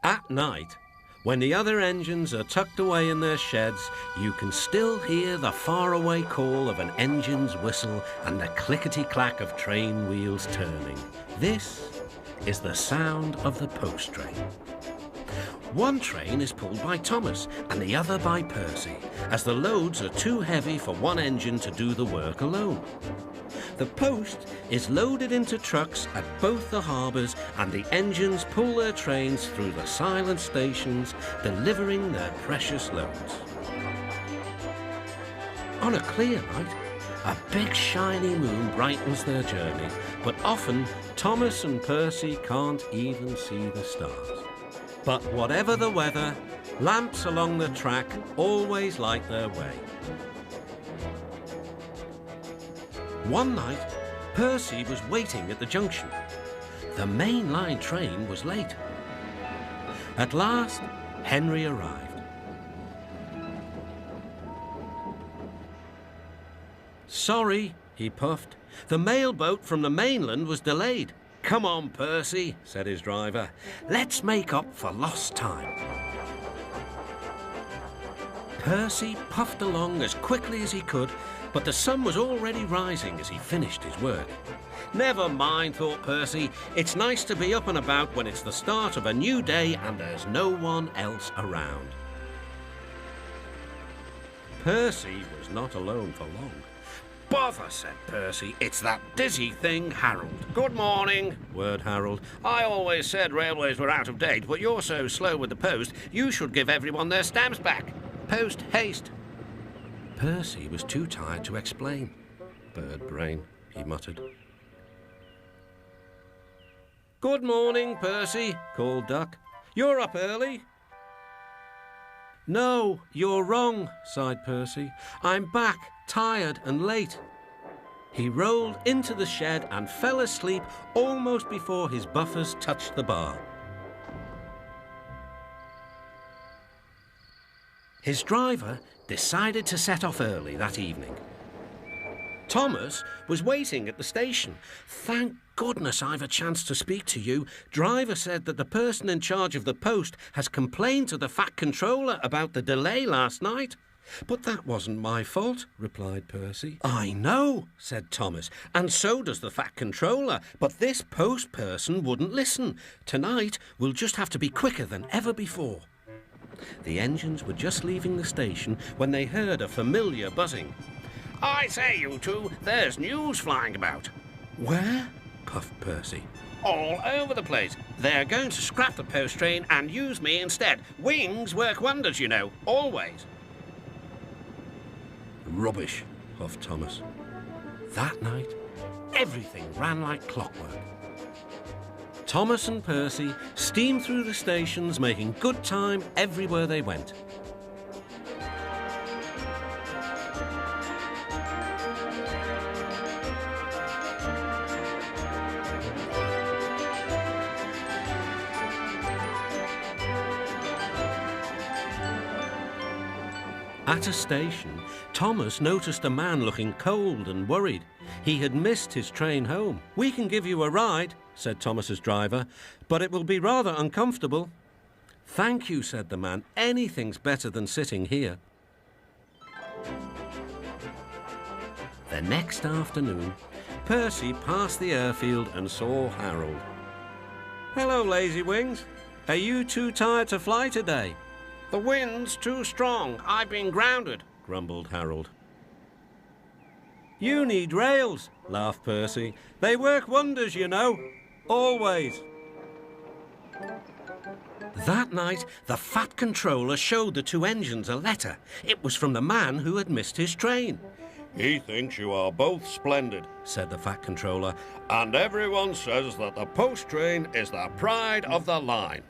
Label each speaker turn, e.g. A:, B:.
A: At night, when the other engines are tucked away in their sheds, you can still hear the faraway call of an engine's whistle and the clickety-clack of train wheels turning. This is the sound of the post train. One train is pulled by Thomas and the other by Percy, as the loads are too heavy for one engine to do the work alone. The post is loaded into trucks at both the harbours, and the engines pull their trains through the silent stations, delivering their precious loads. On a clear night, a big shiny moon brightens their journey, but often Thomas and Percy can't even see the stars. But whatever the weather, lamps along the track always light their way. One night, Percy was waiting at the junction. The main line train was late. At last, Henry arrived. "Sorry," he puffed. "The mail boat from the mainland was delayed." "Come on, Percy," said his driver. "Let's make up for lost time." Percy puffed along as quickly as he could, but the sun was already rising as he finished his work. "Never mind," thought Percy. "It's nice to be up and about when it's the start of a new day and there's no one else around." Percy was not alone for long. "Bother," said Percy. "It's that dizzy thing, Harold." "Good morning," whirred Harold. "I always said railways were out of date, but you're so slow with the post, you should give everyone their stamps back. Post haste." Percy was too tired to explain. "Bird brain," he muttered. "Good morning, Percy," called Duck. "You're up early." "No, you're wrong," sighed Percy. "I'm back, tired and late." He rolled into the shed and fell asleep almost before his buffers touched the bar. His driver decided to set off early that evening. Thomas was waiting at the station. "Thank goodness I've a chance to speak to you. Driver said that the person in charge of the post has complained to the Fat Controller about the delay last night." "But that wasn't my fault," replied Percy. "I know," said Thomas, "and so does the Fat Controller, but this post person wouldn't listen. Tonight we'll just have to be quicker than ever before." The engines were just leaving the station when they heard a familiar buzzing. "I say, you two, there's news flying about." "Where?" puffed Percy. "All over the place. They're going to scrap the post train and use me instead. Wings work wonders, you know, always." "Rubbish," huffed Thomas. That night, everything ran like clockwork. Thomas and Percy steamed through the stations, making good time everywhere they went. At a station, Thomas noticed a man looking cold and worried. He had missed his train home. "We can give you a ride," said Thomas's driver, "but it will be rather uncomfortable." "Thank you," said the man. "Anything's better than sitting here." The next afternoon, Percy passed the airfield and saw Harold. "Hello, Lazy Wings. Are you too tired to fly today?" "The wind's too strong. I've been grounded," grumbled Harold. "You need rails," laughed Percy. "They work wonders, you know. Always." That night, the Fat Controller showed the two engines a letter. It was from the man who had missed his train. "He thinks you are both splendid," said the Fat Controller, "and everyone says that the post train is the pride of the line.